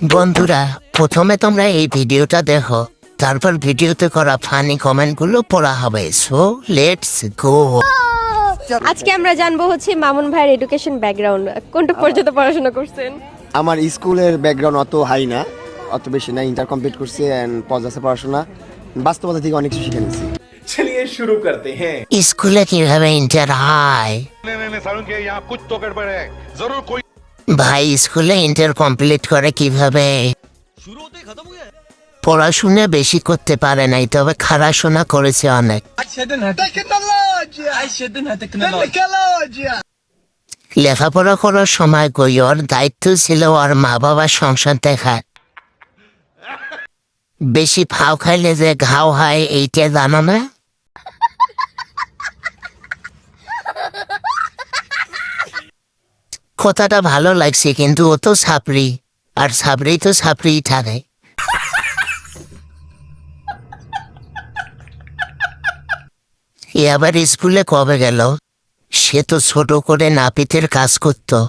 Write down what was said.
বন্ধুরা, প্রথমে তোমরা এই ভিডিওটা দেখো, তারপর ভিডিওতে করা ফানি কমেন্টগুলো পড়া হবে। So let's go. আজকে আমরা জানবো হচ্ছে মামুন ভাইয়ের এডুকেশন ব্যাকগ্রাউন্ড, কোনটা পর্যন্ত পড়াশোনা করছেন। আমার স্কুলের ব্যাকগ্রাউন্ড অত হাই না, অত বেশি না। ইন্টার কমপ্লিট করছি এন্ড পজাসে পড়াশোনা, বাস্তবতা থেকে অনেক কিছু শিখে নিয়েছি। चलिए शुरू करते हैं। স্কুলে কিভাবে ইন্টার হয়? नहीं सारुण के यहाँ कुछ तो गड़बड़ है, जरूर कोई। ভাই স্কুলে ইন্টার কমপ্লিট করে কিভাবে? পড়াশোনা বেশি করতে পারে নাই, তবে খাড়াশোনা করেছে অনেক। লেখাপড়া করার সময় ওর দায়িত্ব ছিল ওর মা বাবার সংসার দেখা। বেশি ফাও খাইলে যে ঘাও হয় এইটা জানো না? কথাটা ভালো লাগছে, কিন্তু ও তো ছাপড়ি, আর ছাপড়ি তো ছাপড়িই থাকে। এ আবার স্কুলে কবে গেল? সে তো ছোট করে নাপিতের কাজ করতো।